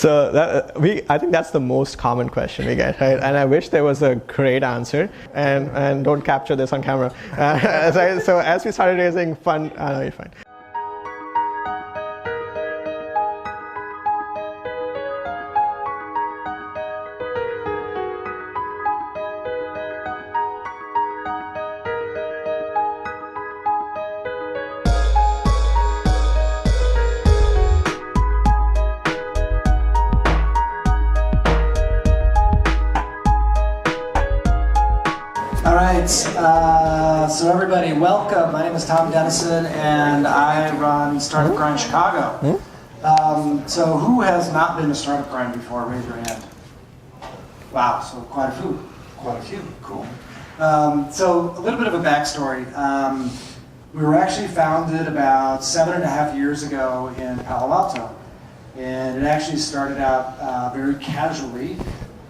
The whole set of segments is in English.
So I think that's the most common question we get, right? And I wish there was a great answer. And don't capture this on camera. So as we started raising fund, no, you're fine. So everybody, welcome. My name is Tom Dennison, and I run Startup Grind Chicago. So who has not been to Startup Grind before? Raise your hand. Wow, so quite a few. Cool. So a little bit of a backstory. We were actually founded about 7.5 years ago in Palo Alto, and it actually started out very casually.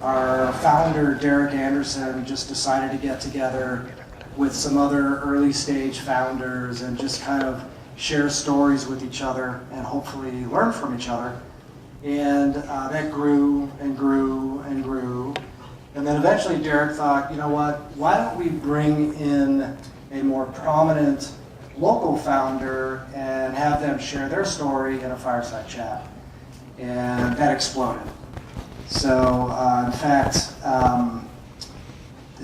Our founder, Derek Anderson, just decided to get together with some other early stage founders and just kind of share stories with each other and hopefully learn from each other. And that grew and grew and grew. And then eventually Derek thought, you know what, why don't we bring in a more prominent local founder and have them share their story in a fireside chat. And that exploded. So in fact,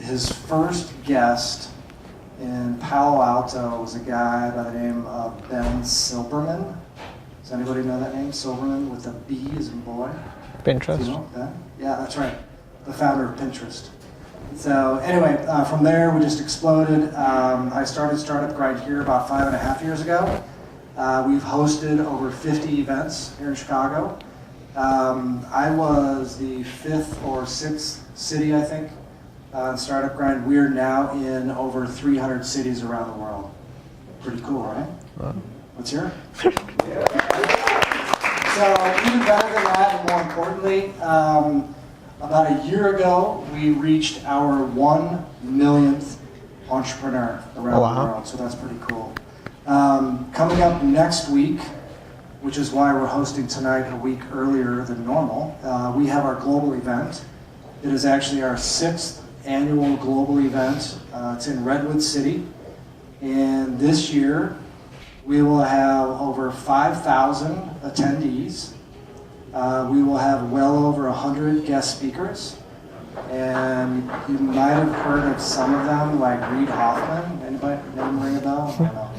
his first guest in Palo Alto was a guy by the name of Ben Silberman. Does anybody know that name? Silberman with a B as in boy. Pinterest. Do you know that? Yeah, that's right. The founder of Pinterest. So anyway, from there we just exploded. I started Startup Grind here about 5.5 years ago. We've hosted over 50 events here in Chicago. I was the 5th or 6th city, I think, in Startup Grind. We're now in over 300 cities around the world. Pretty cool, right? Let's hear it. So even better than that, and more importantly, about a year ago, we reached our 1 millionth entrepreneur around the world. So that's pretty cool. Coming up next week, which is why we're hosting tonight a week earlier than normal, we have our global event. It is actually our 6th annual global event. It's in Redwood City. And this year, we will have over 5,000 attendees. We will have well over 100 guest speakers. And you might have heard of some of them, like Reid Hoffman. Anybody name ring a bell? I don't know.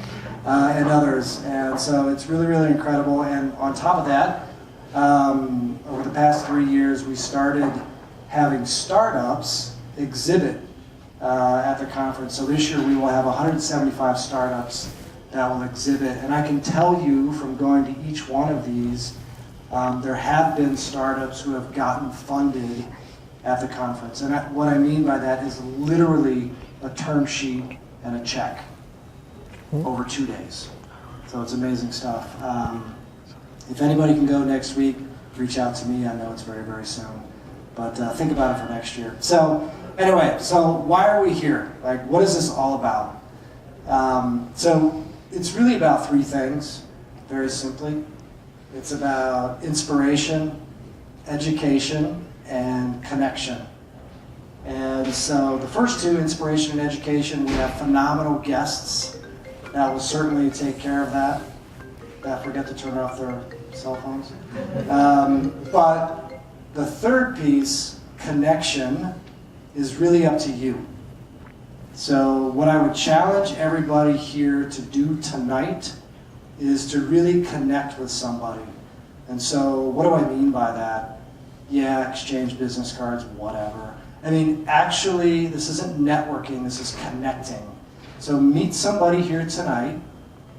And others. And so it's really, really incredible. And on top of that, over the past 3 years, we started having startups exhibit at the conference. So this year we will have 175 startups that will exhibit. And I can tell you from going to each one of these, there have been startups who have gotten funded at the conference. And what I mean by that is literally a term sheet and a check over 2 days. So it's amazing stuff. If anybody can go next week, reach out to me. I know it's very, very soon. But think about it for next year. So anyway, so why are we here? Like, what is this all about? So it's really about 3 things, very simply. It's about inspiration, education, and connection. And so the first 2, inspiration and education, we have phenomenal guests that will certainly take care of that. Forget to turn off their cell phones. But the third piece, connection, is really up to you. So what I would challenge everybody here to do tonight is to really connect with somebody. And so what do I mean by that? Yeah, exchange business cards, whatever. I mean, actually, this isn't networking, this is connecting. So meet somebody here tonight,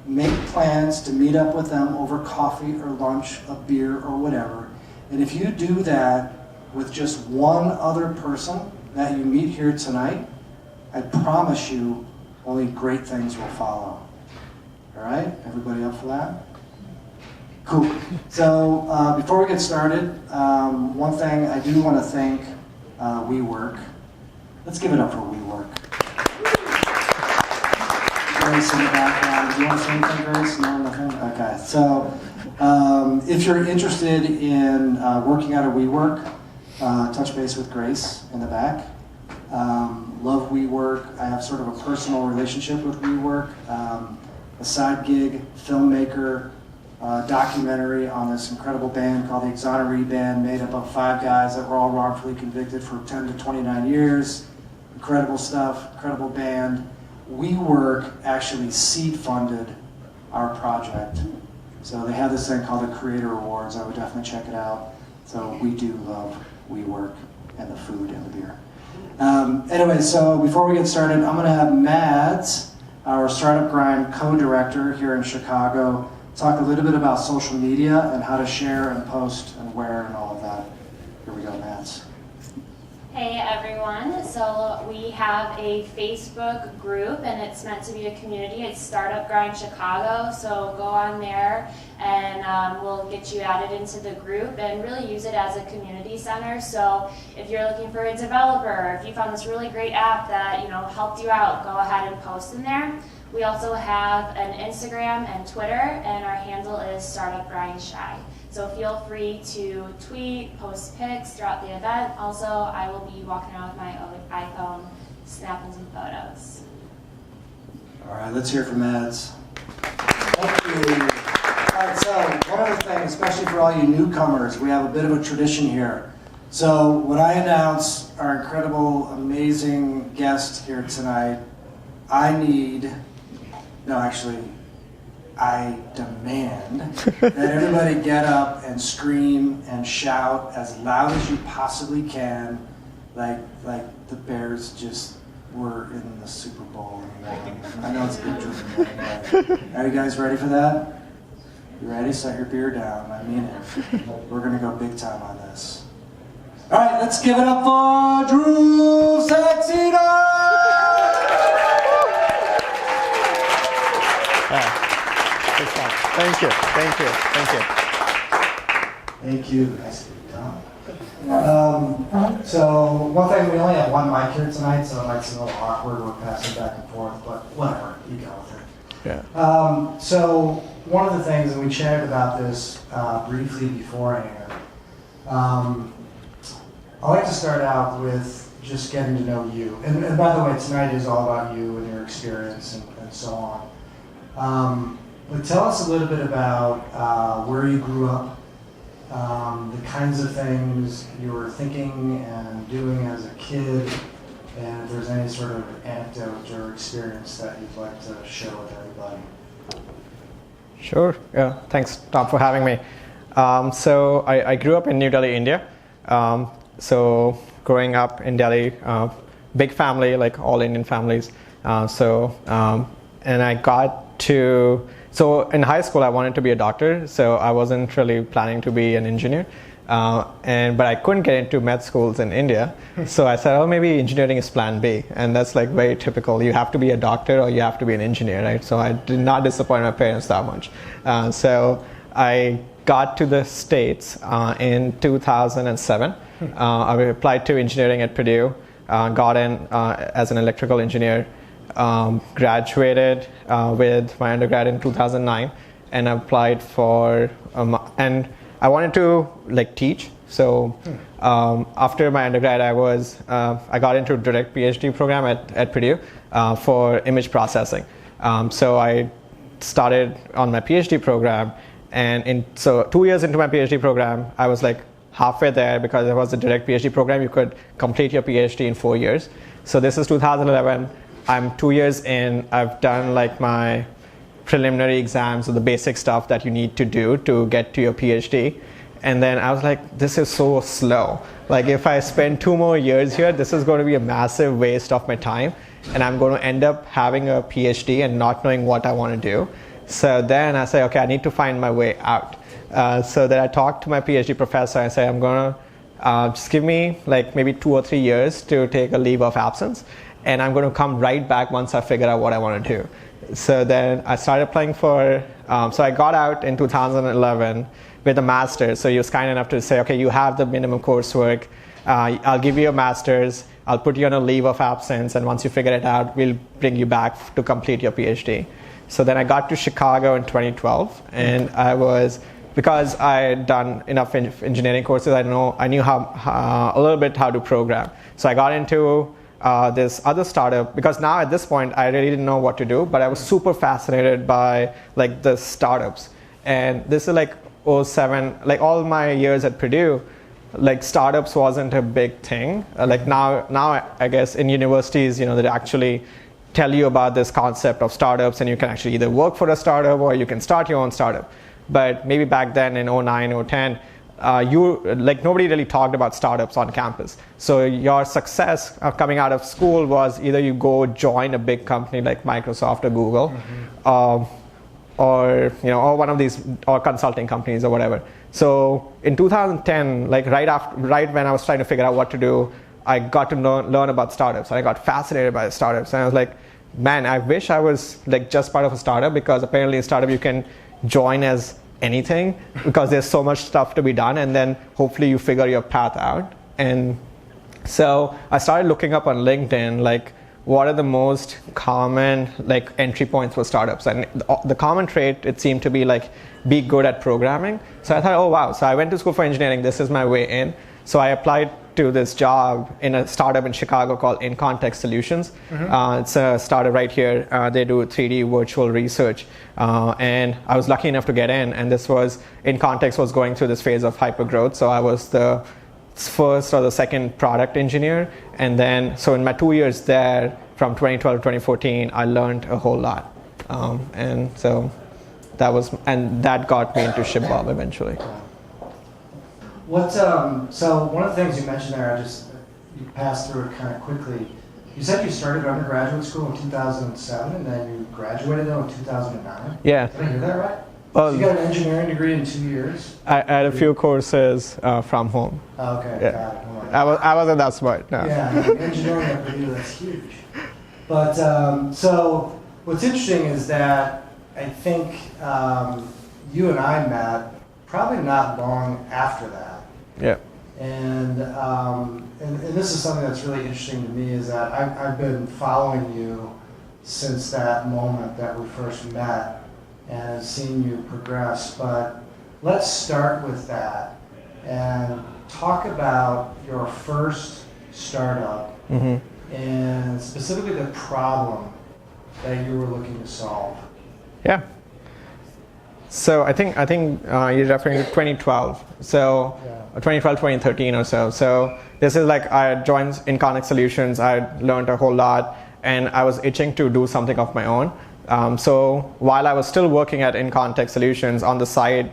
make plans to meet up with them over coffee or lunch, a beer or whatever. And if you do that with just one other person that you meet here tonight, I promise you only great things will follow. All right, everybody up for that? Cool. So before we get started, one thing I do want to thank WeWork. Let's give it up for WeWork. Grace in the background. Do you want to say anything, Grace? No, nothing? Okay. So If you're interested in working out of WeWork, touch base with Grace in the back. Love WeWork. I have sort of a personal relationship with WeWork. A side gig, filmmaker, documentary on this incredible band called the Exoneree Band, made up of 5 guys that were all wrongfully convicted for 10 to 29 years. Incredible stuff, incredible band. WeWork actually seed funded our project. So they have this thing called the Creator Awards. I would definitely check it out. So we do love WeWork and the food and the beer. Anyway, so before we get started, I'm going to have Mads, our Startup Grind co-director here in Chicago, talk a little bit about social media and how to share and post and where and all of that. Here we go, Mads. Hey everyone, so we have a Facebook group and it's meant to be a community. It's Startup Grind Chicago, so go on there and we'll get you added into the group and really use it as a community center. So if you're looking for a developer, if you found this really great app that helped you out, go ahead and post in there. We also have an Instagram and Twitter, and our handle is Startup Grind Shy. So feel free to tweet, post pics throughout the event. Also, I will be walking around with my iPhone, snapping some photos. All right, let's hear from Mads. Thank you. All right, so one other thing, especially for all you newcomers, we have a bit of a tradition here. So when I announce our incredible, amazing guest here tonight, I demand that everybody get up and scream and shout as loud as you possibly can, like the Bears just were in the Super Bowl. I know it's a big dream. Are you guys ready for that? You ready? Set your beer down. I mean it. We're going to go big time on this. All right, let's give it up for Dhruv Saxena! Thank you. Thank you. Nicely done. So one thing, we only have one mic here tonight, so it might seem a little awkward. We're passing back and forth, but whatever. You go with it. Yeah. So one of the things, and we chatted about this briefly beforehand. I like to start out with just getting to know you. And by the way, tonight is all about you and your experience and so on. But tell us a little bit about where you grew up, the kinds of things you were thinking and doing as a kid, and if there's any sort of anecdote or experience that you'd like to share with everybody. Sure. Yeah. Thanks, Tom, for having me. So I grew up in New Delhi, India. So growing up in Delhi, big family, like all Indian families. And I got to... So in high school, I wanted to be a doctor, so I wasn't really planning to be an engineer. But I couldn't get into med schools in India, so I said, oh, maybe engineering is plan B. And that's like very typical. You have to be a doctor or you have to be an engineer, right? So I did not disappoint my parents that much. So I got to the States in 2007. I applied to engineering at Purdue, got in as an electrical engineer. Graduated with my undergrad in 2009 and applied for and I wanted to teach, so after my undergrad I got into a direct PhD program at Purdue for image processing. So I started on my PhD program, and so 2 years into my PhD program I was halfway there, because it was a direct PhD program. You could complete your PhD in 4 years. So this is 2011. I'm 2 years in. I've done my preliminary exams, or the basic stuff that you need to do to get to your PhD. And then I was like, this is so slow. If I spend 2 more years here, this is going to be a massive waste of my time. And I'm going to end up having a PhD and not knowing what I want to do. So then I say, okay, I need to find my way out. So then I talked to my PhD professor and I said, I'm going to just give me maybe 2 or 3 years to take a leave of absence. And I'm going to come right back once I figure out what I want to do. So then I started applying for, so I got out in 2011 with a master's. So he was kind enough to say, okay, you have the minimum coursework. I'll give you a master's. I'll put you on a leave of absence. And once you figure it out, we'll bring you back to complete your PhD. So then I got to Chicago in 2012, and because I had done enough engineering courses, I knew a little bit how to program. So I got into this other startup, because now at this point I really didn't know what to do, but I was super fascinated by like the startups. And this is like '07, like all my years at Purdue, like startups wasn't a big thing. Like now I guess in universities, they actually tell you about this concept of startups, and you can actually either work for a startup or you can start your own startup. But maybe back then in '09, '10, nobody really talked about startups on campus. So your success coming out of school was either you go join a big company like Microsoft or Google, or one of these, or consulting companies or whatever. So in 2010, like right when I was trying to figure out what to do, I got to learn about startups, and I got fascinated by the startups. And I was like, man, I wish I was like just part of a startup, because apparently in startup you can join as anything, because there's so much stuff to be done, and then hopefully you figure your path out. And so I started looking up on LinkedIn, like what are the most common like entry points for startups, and the common trait, it seemed to be like be good at programming. So I thought, oh wow, so I went to school for engineering, this is my way in. So I applied to this job in a startup in Chicago called In Context Solutions. It's a startup right here. They do 3D virtual research, and I was lucky enough to get in. And this was, In Context was going through this phase of hypergrowth, so I was the first or the second product engineer. And then, so in my 2 years there, from 2012 to 2014, I learned a whole lot, and so that got me into ShipBob eventually. So one of the things you mentioned there, you passed through it kind of quickly. You said you started undergraduate school in 2007, and then you graduated though in 2009. Yeah. Did I hear that right? So you got an engineering degree in 2 years? I had a few courses from home. Okay, yeah. Got it. I wasn't that smart, no. Yeah, engineering at Purdue, that's huge. But so what's interesting is that I think you and I met probably not long after that. Yeah. And this is something that's really interesting to me, is that I've been following you since that moment that we first met, and seen you progress. But let's start with that and talk about your first startup, and specifically the problem that you were looking to solve. Yeah. So I think you're referring to 2012. So 2012, 2013 or so. So this is like I joined In Context Solutions. I learned a whole lot, and I was itching to do something of my own. So while I was still working at In Context Solutions, on the side,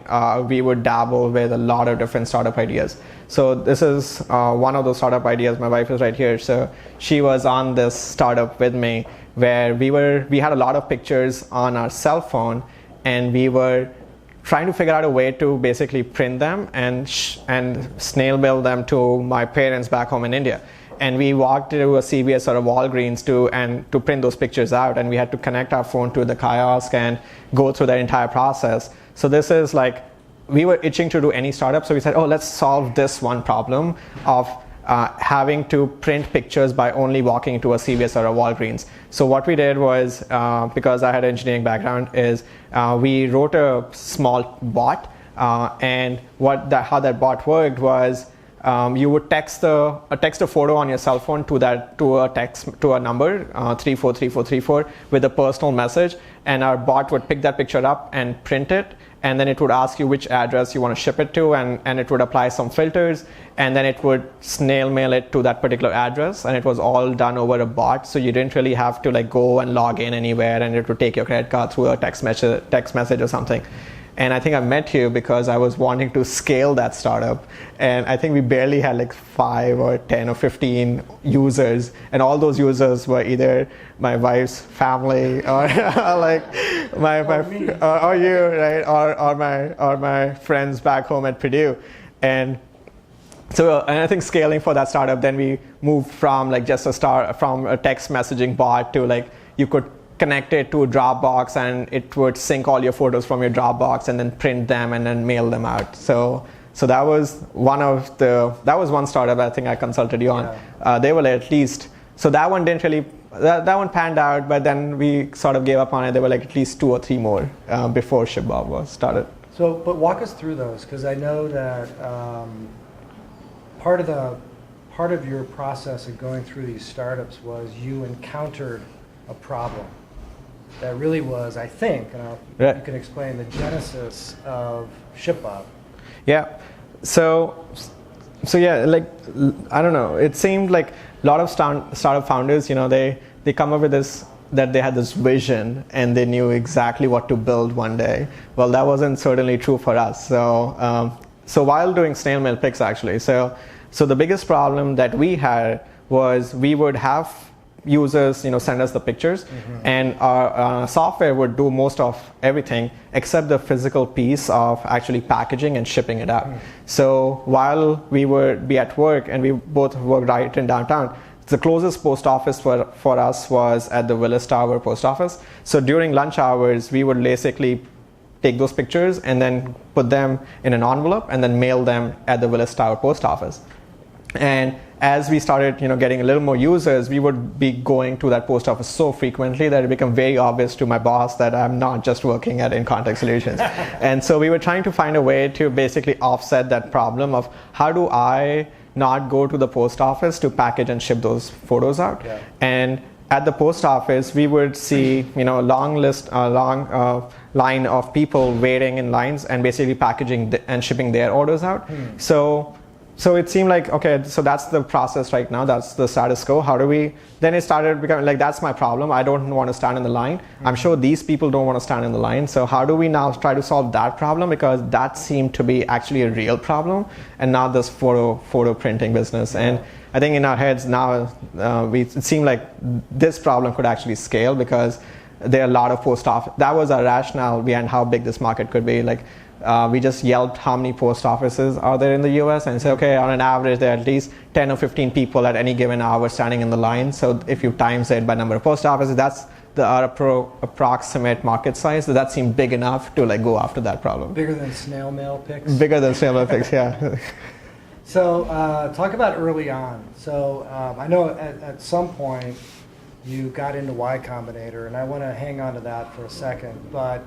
we would dabble with a lot of different startup ideas. So this is one of those startup ideas. My wife is right here. So she was on this startup with me, where we had a lot of pictures on our cell phone, and we were trying to figure out a way to basically print them and snail mail them to my parents back home in India. And we walked to a CVS or a Walgreens to print those pictures out, and we had to connect our phone to the kiosk and go through that entire process. So this is like, we were itching to do any startup, so we said, oh, let's solve this one problem of having to print pictures by only walking to a CVS or a Walgreens. So what we did was, because I had an engineering background, is we wrote a small bot, and how that bot worked was, you would text a photo on your cell phone to a number 343434 with a personal message, and our bot would pick that picture up and print it, and then it would ask you which address you want to ship it to, and it would apply some filters, and then it would snail mail it to that particular address, and it was all done over a bot, so you didn't really have to like go and log in anywhere, and it would take your credit card through a text message or something. And I think I met you because I was wanting to scale that startup. And I think we barely had like 5 or 10 or 15 users. And all those users were either my wife's family or like or you, right? Or my friends back home at Purdue. And I think scaling for that startup, then we moved from like just from a text messaging bot to like you could connect it to a Dropbox, and it would sync all your photos from your Dropbox and then print them and then mail them out. So that was one startup I think I consulted you on. They were at least, so that one didn't really that one panned out, but then we sort of gave up on it. There were like at least 2 or 3 more before ShipBob was started. So, but walk us through those, because I know that part of your process of going through these startups was you encountered a problem that really was, I think, and you can explain the genesis of ShipBob. Yeah. So yeah, like, I don't know. It seemed like a lot of startup founders, they come up with this, that they had this vision and they knew exactly what to build one day. Well, that wasn't certainly true for us. So while doing snail mail pics, actually, so the biggest problem that we had was we would have users, send us the pictures, and our software would do most of everything except the physical piece of actually packaging and shipping it out. So while we would be at work, and we both worked right in downtown, the closest post office for us was at the Willis Tower post office. So during lunch hours, we would basically take those pictures and then put them in an envelope and then mail them at the Willis Tower post office. And as we started, getting a little more users, we would be going to that post office so frequently that it became very obvious to my boss that I'm not just working at In Context Solutions. And so we were trying to find a way to basically offset that problem of how do I not go to the post office to package and ship those photos out. Yeah. And at the post office, we would see, a long line of people waiting in lines and basically packaging and shipping their orders out. So it seemed like, okay, so that's the process right now. That's the status quo. How do we? Then it started becoming like, that's my problem. I don't want to stand in the line. I'm sure these people don't want to stand in the line. So how do we now try to solve that problem? Because that seemed to be actually a real problem, and not this photo printing business. And I think in our heads now, it seemed like this problem could actually scale because there are a lot of post office. That was our rationale behind how big this market could be. Like, we just yelped how many post offices are there in the US and said, okay, on an average, there are at least 10 or 15 people at any given hour standing in the line. So if you times it by number of post offices, that's our approximate market size. So that seemed big enough to go after that problem. Bigger than snail mail pics? Bigger than snail mail pics, yeah. So talk about early on. So I know at some point you got into Y Combinator, and I want to hang on to that for a second. But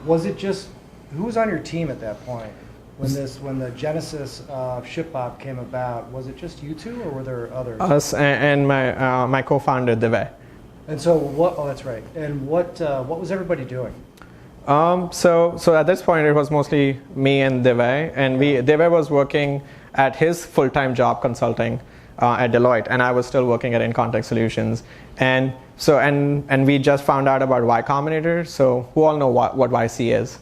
was it just, who was on your team at that point when the genesis of ShipBob came about? Was it just you two, or were there others? Us and my co-founder Dhruv. And so what? Oh, that's right. And what was everybody doing? So at this point it was mostly me and Dhruv, and Dhruv was working at his full-time job consulting at Deloitte, and I was still working at In Context Solutions. And so and we just found out about Y Combinator. So who all know what YC is?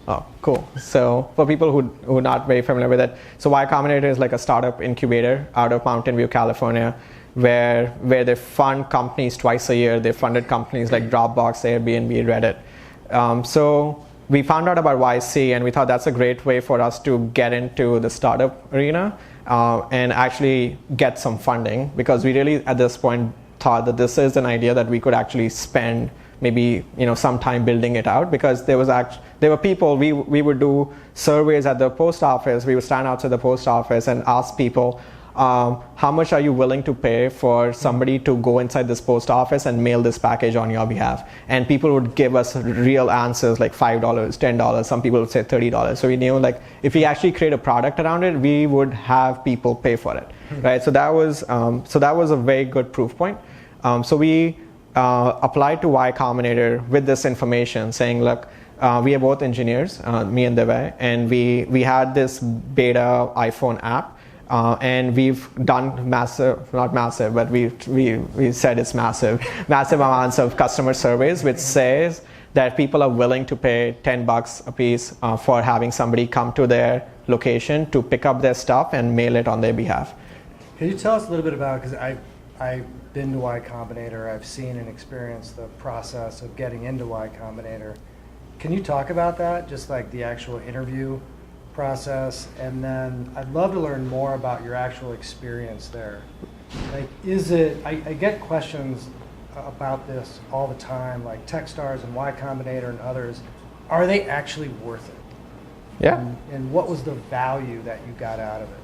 Oh, cool. So for people who are not very familiar with it, so Y Combinator is like a startup incubator out of Mountain View, California, where they fund companies twice a year. They funded companies like Dropbox, Airbnb, Reddit. So we found out about YC, and we thought that's a great way for us to get into the startup arena and actually get some funding, because we really at this point thought that this is an idea that we could actually spend maybe some time building it out, because there were people, we would do surveys at the post office. We would stand outside the post office and ask people, how much are you willing to pay for somebody to go inside this post office and mail this package on your behalf? And people would give us real answers like $5, $10. Some people would say $30. So we knew, like, if we actually create a product around it, we would have people pay for it, right? So that was a very good proof point. So we applied to Y Combinator with this information, saying, look, we are both engineers, me and Dhruv, and we had this beta iPhone app, and we've done not massive, but we said it's massive amounts of customer surveys, which says that people are willing to pay $10 a piece for having somebody come to their location to pick up their stuff and mail it on their behalf. Can you tell us a little bit about, because I've been to Y Combinator, I've seen and experienced the process of getting into Y Combinator. Can you talk about that, just like the actual interview process? And then I'd love to learn more about your actual experience there. Like, I get questions about this all the time, like Techstars and Y Combinator and others. Are they actually worth it? Yeah. And what was the value that you got out of it?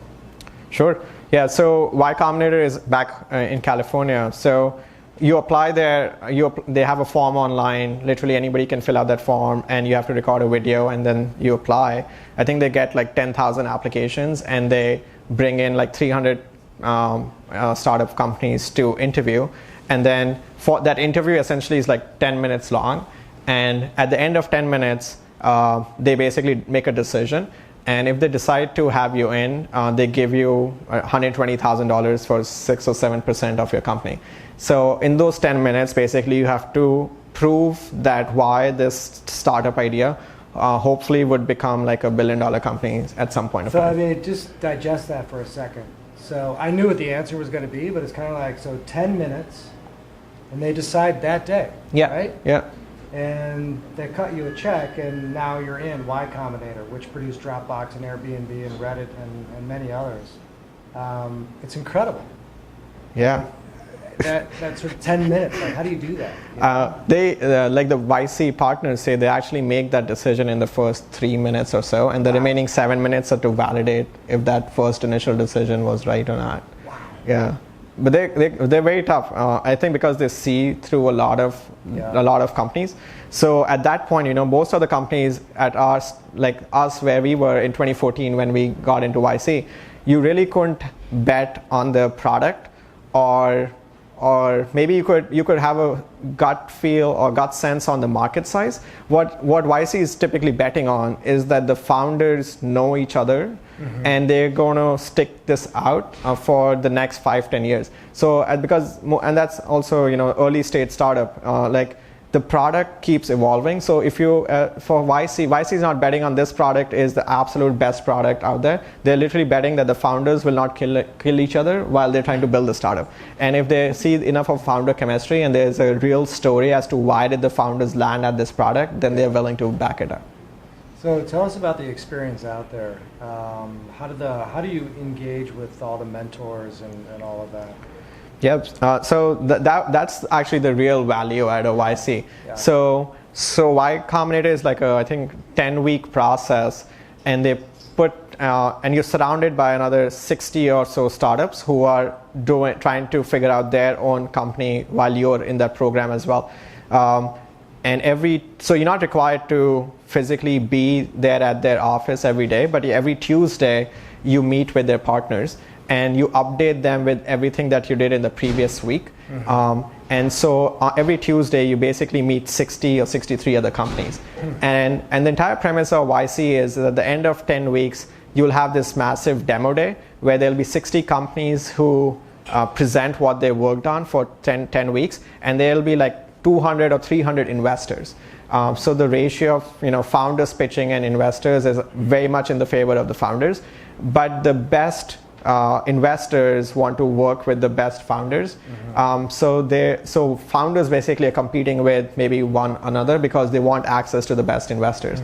Sure. Yeah. So Y Combinator is back in California. So you apply there. They have a form online. Literally anybody can fill out that form, and you have to record a video, and then you apply. I think they get like 10,000 applications, and they bring in like 300 startup companies to interview. And then for that interview, essentially is like 10 minutes long. And at the end of 10 minutes, they basically make a decision. And if they decide to have you in, they give you $120,000 for 6 or 7% of your company. So in those 10 minutes, basically you have to prove that why this startup idea hopefully would become like $1 billion company at some point of time. So I mean, just digest that for a second. So I knew what the answer was going to be, but it's kind of like, so 10 minutes, and they decide that day, Yeah. right? Yeah. And they cut you a check, and now you're in Y Combinator, which produced Dropbox and Airbnb and Reddit and many others. It's incredible. Yeah. That sort of 10 minutes, like how do you do that? You know? They like the YC partners say they actually make that decision in the first 3 minutes or so, and the remaining 7 minutes are to validate if that first initial decision was right or not. Wow. Yeah, but they're very tough. I think because they see through a lot of companies. So at that point, you know, most of the companies at us, like us, where we were in 2014 when we got into YC, you really couldn't bet on the product, or maybe you could have a gut feel or gut sense on the market size. What YC is typically betting on is that the founders know each other, and they're going to stick this out for the next 5-10 years. So and that's also, you know, early stage startup, like the product keeps evolving. So if you for YC is not betting on this product is the absolute best product out there. They're literally betting that the founders will not kill each other while they're trying to build the startup. And if they see enough of founder chemistry and there's a real story as to why did the founders land at this product, then they're willing to back it up. So tell us about the experience out there. How do you engage with all the mentors and all of that? Yep. So that's actually the real value at a YC. Yeah. So Y Combinator is like I think 10-week process, and they put and you're surrounded by another 60 or so startups who are trying to figure out their own company while you're in that program as well. So you're not required to physically be there at their office every day, but every Tuesday you meet with their partners and you update them with everything that you did in the previous week. And so every Tuesday you basically meet 60 or 63 other companies. And the entire premise of YC is that at the end of 10 weeks, you'll have this massive demo day where there'll be 60 companies who present what they worked on for 10 weeks, and there'll be like 200 or 300 investors. So the ratio of, you know, founders pitching and investors is very much in the favor of the founders, but the best investors want to work with the best founders. So founders basically are competing with maybe one another because they want access to the best investors.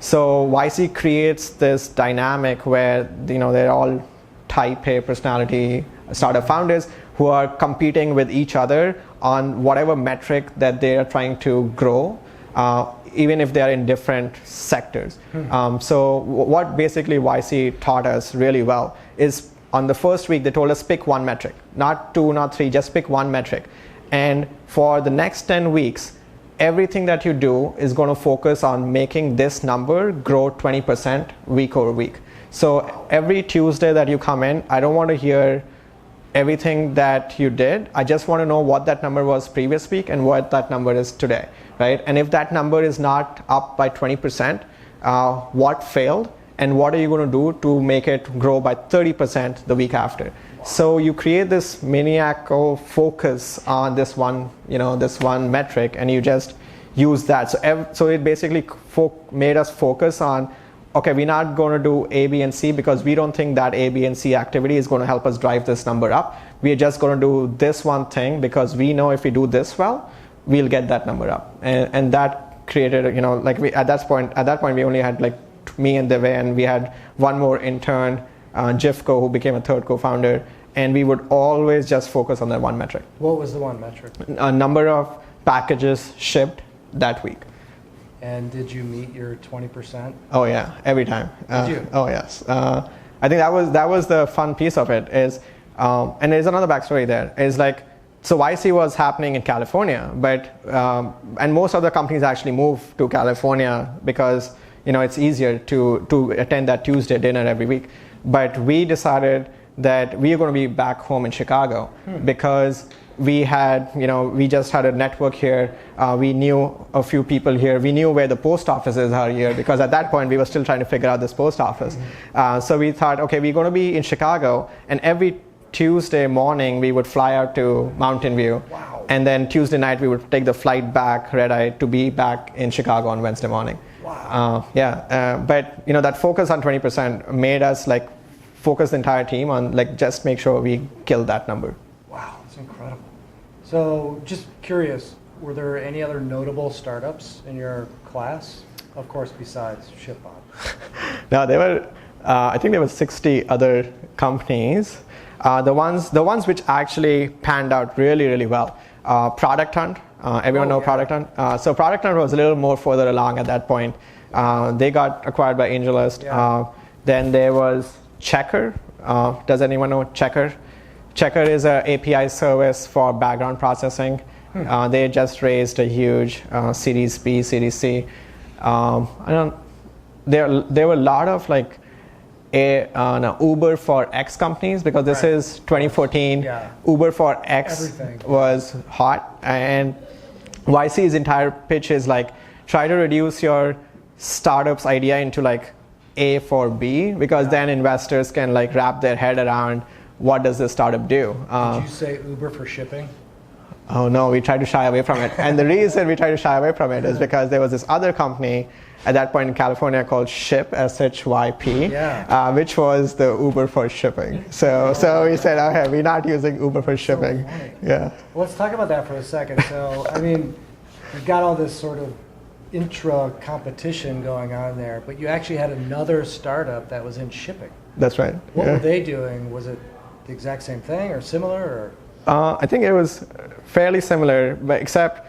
So YC creates this dynamic where, you know, they're all type A personality startup founders who are competing with each other on whatever metric that they are trying to grow, even if they are in different sectors. So what basically YC taught us really well is on the first week they told us pick one metric, not two, not three, just pick one metric. And for the next 10 weeks, everything that you do is going to focus on making this number grow 20% week over week. So every Tuesday that you come in, I don't want to hear everything that you did. I just want to know what that number was previous week and what that number is today, right? And if that number is not up by 20%, what failed and what are you going to do to make it grow by 30% the week after? So you create this maniacal focus on this one, you know, this one metric, and you just use that. So it basically made us focus on, okay, we're not going to do A, B, and C because we don't think that A, B, and C activity is going to help us drive this number up. We're just going to do this one thing because we know if we do this well, we'll get that number up. And that created, you know, like at that point we only had like me and Deve, and we had one more intern, Jifko, who became a third co-founder, and we would always just focus on that one metric. What was the one metric? A number of packages shipped that week. And did you meet your 20%? Oh yeah, every time. Did you? Oh yes. I think that was the fun piece of it is, and there's another backstory there. Is like so YC was happening in California, but and most of the companies actually moved to California because it's easier to attend that Tuesday dinner every week. But we decided that we are going to be back home in Chicago because we just had a network here. We knew a few people here. We knew where the post offices are here because at that point we were still trying to figure out this post office. So we thought, okay, we're going to be in Chicago, and every Tuesday morning we would fly out to Mountain View. Wow. And then Tuesday night we would take the flight back, red eye, to be back in Chicago on Wednesday morning. Wow. But that focus on 20% made us focus the entire team on just make sure we kill that number. Wow, that's incredible. So just curious, were there any other notable startups in your class? Of course, besides ShipBob. No, I think there were 60 other companies. The ones which actually panned out really, really well. Product Hunt. Everyone know Product Hunt? So Product Hunt was a little more further along at that point. They got acquired by AngelList. Yeah. Then there was Checker. Does anyone know Checker? Checker is an API service for background processing. They just raised a huge Series B, Series C. There were a lot of Uber for X companies because this is 2014. Yeah. Uber for X Everything. was hot, and YC's entire pitch is try to reduce your startup's idea into A for B because then investors can wrap their head around what does this startup do. Did you say Uber for shipping? Oh no, we tried to shy away from it. And the reason we tried to shy away from it is because there was this other company at that point in California called Ship, SHYP, which was the Uber for shipping. So we said, okay, we're not using Uber for shipping. Well, let's talk about that for a second. So, you've got all this sort of intra-competition going on there, but you actually had another startup that was in shipping. That's right. What were they doing? Was it the exact same thing or similar? Or? I think it was fairly similar, but except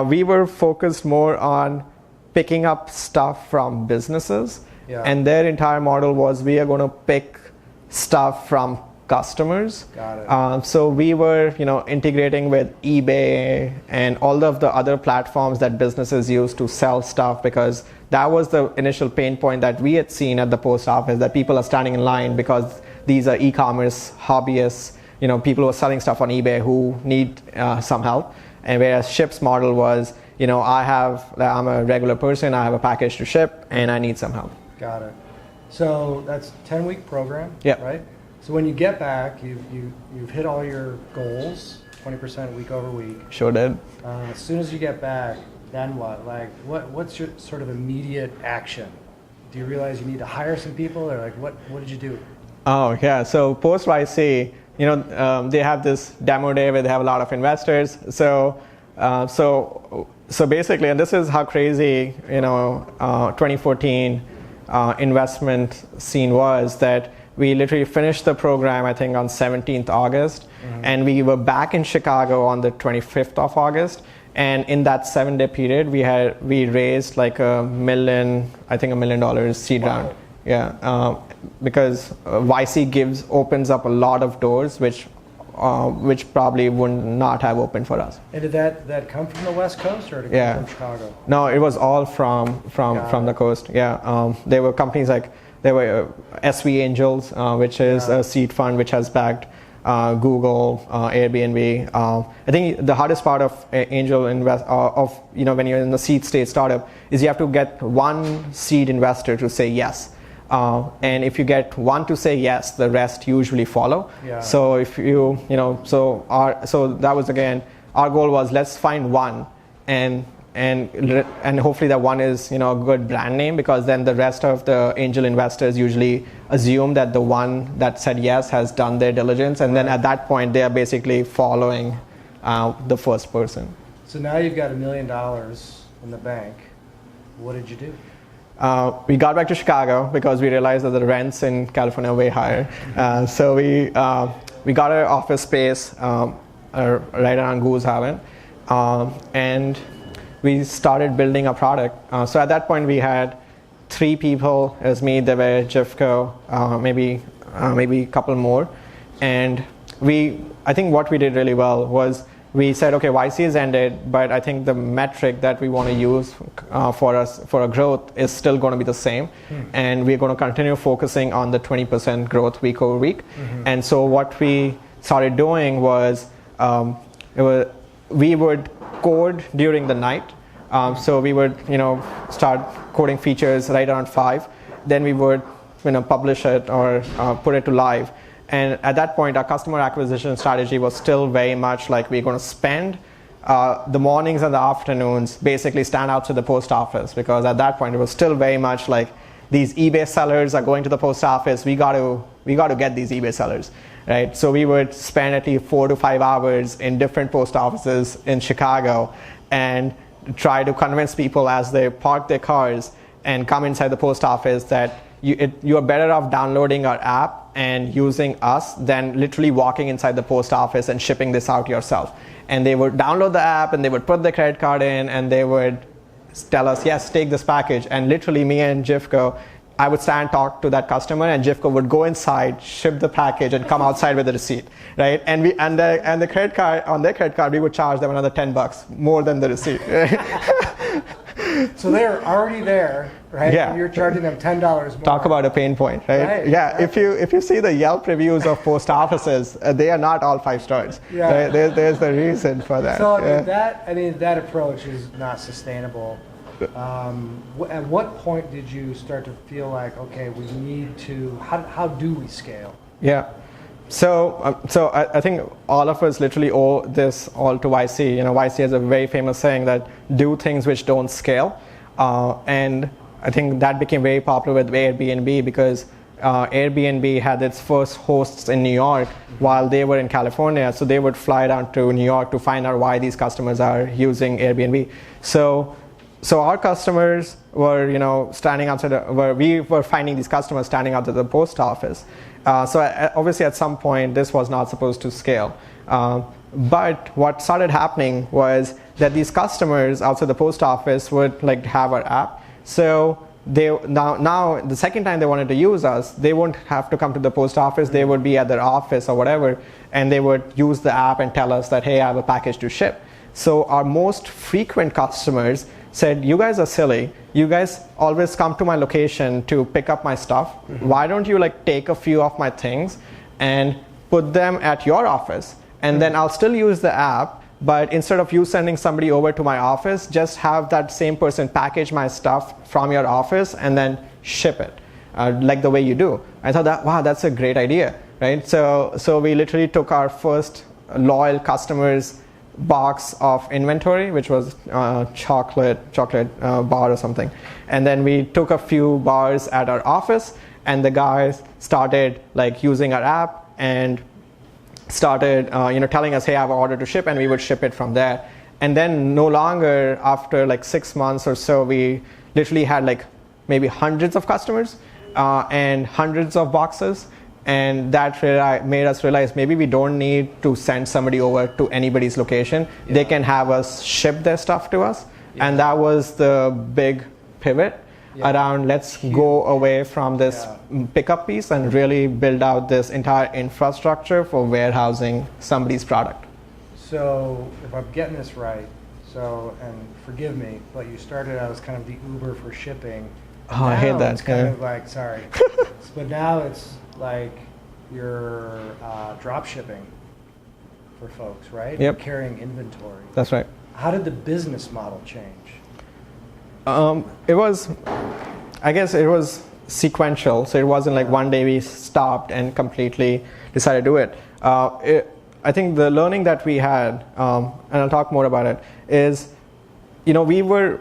we were focused more on picking up stuff from businesses, and their entire model was we are going to pick stuff from customers. Got it. So we were, integrating with eBay and all of the other platforms that businesses use to sell stuff because that was the initial pain point that we had seen at the post office, that people are standing in line because these are e-commerce hobbyists, people who are selling stuff on eBay who need some help. And whereas Ship's model was, I'm a regular person, I have a package to ship, and I need some help. Got it. So that's a 10-week program, Yeah. right? So when you get back, you've hit all your goals, 20% week over week. Sure did. As soon as you get back, then what? What's your sort of immediate action? Do you realize you need to hire some people, or what did you do? Oh yeah, so post YC, they have this demo day where they have a lot of investors. So basically, and this is how crazy 2014 investment scene was, that we literally finished the program I think on 17th August, and we were back in Chicago on the 25th of August. And in that 7-day period, we raised $1 million seed round. Yeah, because YC opens up a lot of doors which probably would not have opened for us. And did that come from the West Coast, or did it come from Chicago? No, it was all from the coast. Yeah, there were companies there were SV Angels, which is a seed fund which has backed Google, Airbnb. I think the hardest part of angel invest when you're in the seed stage startup is you have to get one seed investor to say yes. And if you get one to say yes, the rest usually follow. Yeah. So if so that was again our goal was, let's find one and hopefully that one is a good brand name, because then the rest of the angel investors usually assume that the one that said yes has done their diligence, and then at that point they are basically following the first person. So now you've got $1 million in the bank. What did you do? We got back to Chicago because we realized that the rents in California are way higher. So we got our office space right around Goose Island, and we started building a product. So at that point we had 3 people. It was me, there were Jeffco, maybe a couple more, and I think what we did really well was we said, okay, YC has ended, but I think the metric that we want to use for our growth is still going to be the same, and we're going to continue focusing on the 20% growth week over week. And so what we started doing was, we would code during the night. So we would, start coding features right around 5. Then we would, publish it or put it to live. And at that point, our customer acquisition strategy was still very much like we're going to spend the mornings and the afternoons basically stand out to the post office, because at that point it was still very much like these eBay sellers are going to the post office. We got to get these eBay sellers, right? So we would spend at least 4 to 5 hours in different post offices in Chicago and try to convince people as they park their cars and come inside the post office that you are better off downloading our app and using us than literally walking inside the post office and shipping this out yourself. And they would download the app and they would put their credit card in and they would tell us, yes, take this package. And literally me and Jifko, I would stand talk to that customer and Jifko would go inside, ship the package and come outside with the receipt, right? And the credit card, on their credit card, we would charge them another $10 more than the receipt. So they're already there, right? Yeah. And you're charging them $10 more. Talk about a pain point, right? Yeah. Right. If you see the Yelp reviews of post offices, they are not all 5 stars. Yeah. Right? There's the reason for that. So that approach is not sustainable. At what point did you start to feel like, okay, we need to? How do we scale? Yeah. So I think all of us literally owe this all to YC. YC has a very famous saying that do things which don't scale, and I think that became very popular with Airbnb because Airbnb had its first hosts in New York while they were in California. So they would fly down to New York to find out why these customers are using Airbnb. So our customers were, standing outside. We were finding these customers standing out at the post office. So obviously, at some point, this was not supposed to scale. But what started happening was that these customers outside the post office would have our app. So they now the second time they wanted to use us, they wouldn't have to come to the post office. They would be at their office or whatever, and they would use the app and tell us that, hey, I have a package to ship. So our most frequent customers said, you guys are silly. You guys always come to my location to pick up my stuff. Why don't you take a few of my things and put them at your office? And then I'll still use the app, but instead of you sending somebody over to my office, just have that same person package my stuff from your office and then ship it, like the way you do. I thought wow, that's a great idea, right? So we literally took our first loyal customers box of inventory, which was chocolate bar or something, and then we took a few bars at our office, and the guys started using our app and started telling us, hey, I have an order to ship, and we would ship it from there. And then no longer, after 6 months or so, we literally had maybe hundreds of customers and hundreds of boxes. And that made us realize maybe we don't need to send somebody over to anybody's location. Yeah. They can have us ship their stuff to us. Yeah. And that was the big pivot around let's go away from this pickup piece and really build out this entire infrastructure for warehousing somebody's product. So if I'm getting this right, and forgive me, but you started out as kind of the Uber for shipping. Oh, I hate that. It's kind of sorry. But now it's you're drop shipping for folks, right? Yep. You're carrying inventory. That's right. How did the business model change? I guess it was sequential. So it wasn't one day we stopped and completely decided to do it. I think the learning that we had, and I'll talk more about it, is, we were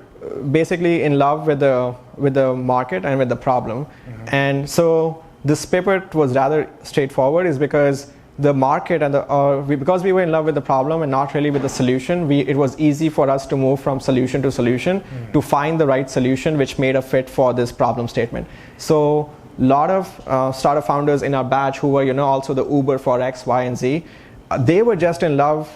basically in love with the market and with the problem. And so this pivot was rather straightforward, is because the market and because we were in love with the problem and not really with the solution, it was easy for us to move from solution to solution to find the right solution which made a fit for this problem statement. So a lot of startup founders in our batch who were also the Uber for X, Y, and Z, they were just in love.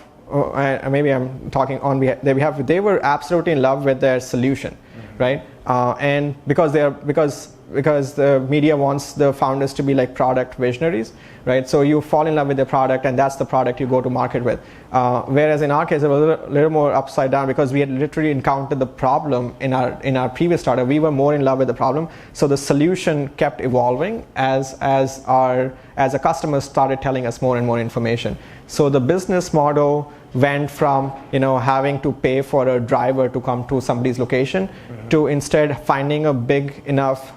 Maybe I'm talking on behalf. They were absolutely in love with their solution, right? And because because the media wants the founders to be like product visionaries, right? So you fall in love with the product, and that's the product you go to market with. Whereas in our case, it was a little more upside down, because we had literally encountered the problem in our previous startup. We were more in love with the problem, so the solution kept evolving as the customers started telling us more and more information. So the business model went from having to pay for a driver to come to somebody's location to instead finding a big enough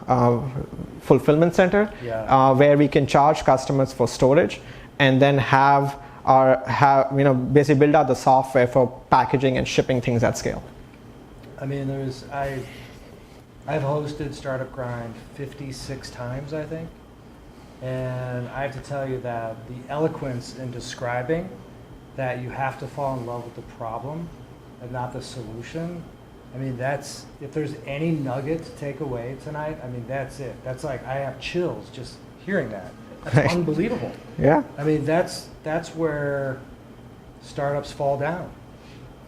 fulfillment center where we can charge customers for storage, and then basically build out the software for packaging and shipping things at scale. I mean, I've hosted Startup Grind 56 times, I think, and I have to tell you that the eloquence in describing that you have to fall in love with the problem and not the solution. I mean, if there's any nugget to take away tonight, I mean, that's it. That's like, I have chills just hearing that. That's unbelievable. Yeah. I mean, that's where startups fall down.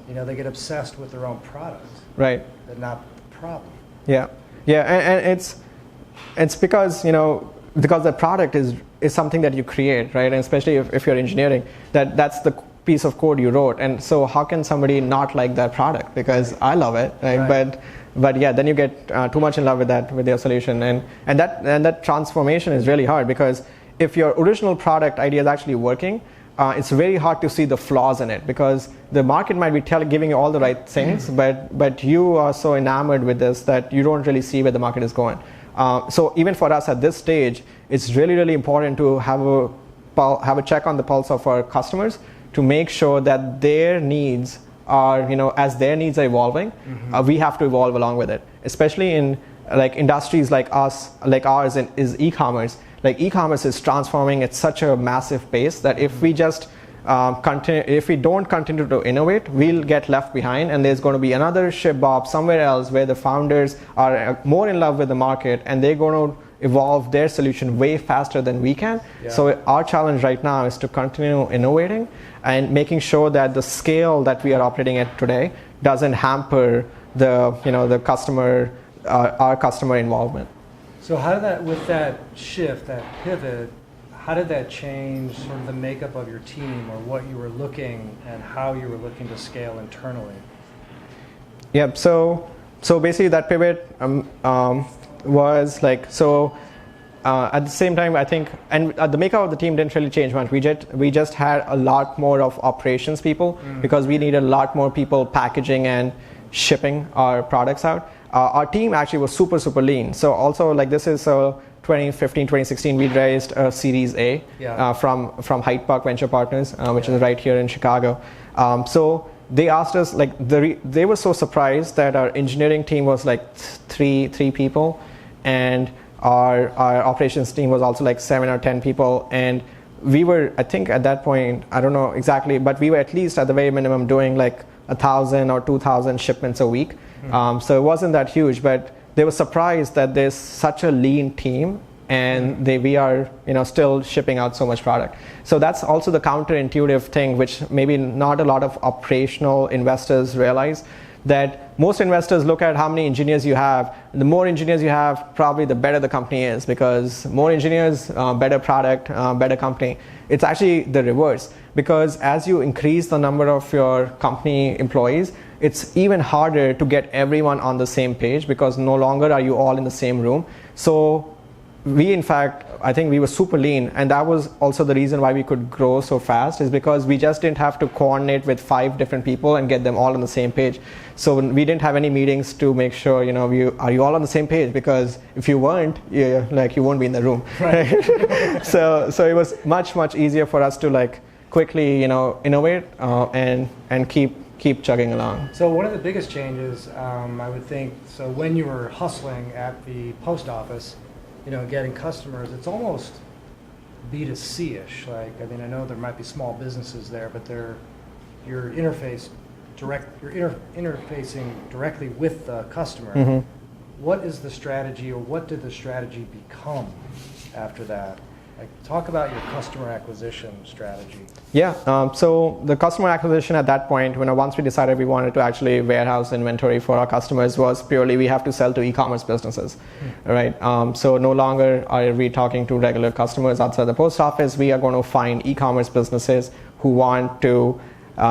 They get obsessed with their own product. Right. But not the problem. Yeah. Yeah, and it's because, because the product is something that you create, right? And especially if you're engineering, that's the piece of code you wrote. And so how can somebody not like that product? Because I love it, right? But yeah, then you get too much in love with their solution, and that transformation is really hard, because if your original product idea is actually working, it's very hard to see the flaws in it, because the market might be giving you all the right things, but you are so enamored with this that you don't really see where the market is going. So even for us at this stage, it's really, really important to have a check on the pulse of our customers to make sure that their needs are, as their needs are evolving, we have to evolve along with it. Especially in like industries like ours is e-commerce. Like e-commerce is transforming at such a massive pace that if we just if we don't continue to innovate, we'll get left behind, and there's going to be another ShipBob somewhere else where the founders are more in love with the market, and they're going to evolve their solution way faster than we can. Yeah. So our challenge right now is to continue innovating and making sure that the scale that we are operating at today doesn't hamper the customer, our customer involvement. So how did that, with that shift, that pivot, how did that change sort of the makeup of your team, or what you were looking and how you were looking to scale internally? Yeah, so basically that pivot was like, at the same time, I think, and the makeup of the team didn't really change much. We just had a lot more of operations people because we needed a lot more people packaging and shipping our products out. Our team actually was super, super lean. So also, like, this is 2015, 2016, we raised a Series A from Hyde Park Venture Partners, which is right here in Chicago. So they asked us, like, they were so surprised that our engineering team was like three people, and our operations team was also like 7 or 10 people. And we were, I think at that point, I don't know exactly, but we were at least at the very minimum doing like 1,000 or 2,000 shipments a week. So it wasn't that huge, but they were surprised that there's such a lean team, and we are still shipping out so much product. So that's also the counterintuitive thing, which maybe not a lot of operational investors realize, that most investors look at how many engineers you have. The more engineers you have, probably the better the company is, because more engineers, better product, better company. It's actually the reverse, because as you increase the number of your company employees, it's even harder to get everyone on the same page, because no longer are you all in the same room. So we, in fact, I think we were super lean, and that was also the reason why we could grow so fast, is because we just didn't have to coordinate with 5 different people and get them all on the same page. So we didn't have any meetings to make sure, are you all on the same page? Because if you weren't, you won't be in the room. Right. So it was much, much easier for us to like quickly, innovate and keep chugging along. So one of the biggest changes, I would think, so when you were hustling at the post office, getting customers, it's almost B2C-ish. Like, I mean, I know there might be small businesses there, but you're interfacing directly with the customer. Mm-hmm. What is the strategy, or what did the strategy become after that? Like, talk about your customer acquisition strategy. Yeah, so the customer acquisition at that point, once we decided we wanted to actually warehouse inventory for our customers, was purely we have to sell to e-commerce businesses, right? So no longer are we talking to regular customers outside the post office. We are going to find e-commerce businesses who want to,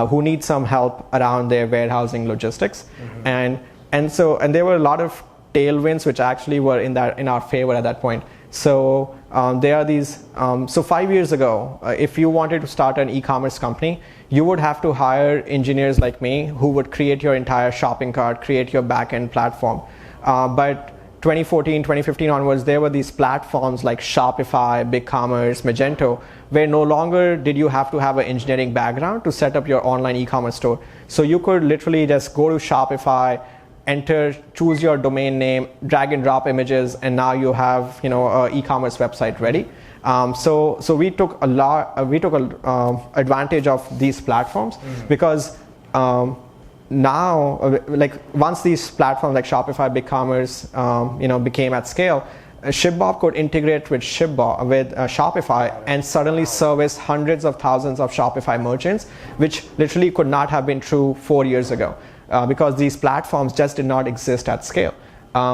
who need some help around their warehousing logistics, and there were a lot of tailwinds which actually were in our favor at that point. So there are these. So 5 years ago, if you wanted to start an e-commerce company, you would have to hire engineers like me who would create your entire shopping cart, create your back-end platform. But 2014, 2015 onwards, there were these platforms like Shopify, BigCommerce, Magento, where no longer did you have to have an engineering background to set up your online e-commerce store. So you could literally just go to Shopify, choose your domain name, drag and drop images, and now you have an e-commerce website ready. So we took advantage of these platforms because now, like once these platforms like Shopify, BigCommerce, became at scale, ShipBob could integrate with Shopify and suddenly service hundreds of thousands of Shopify merchants, which literally could not have been true 4 years ago. Because these platforms just did not exist at scale.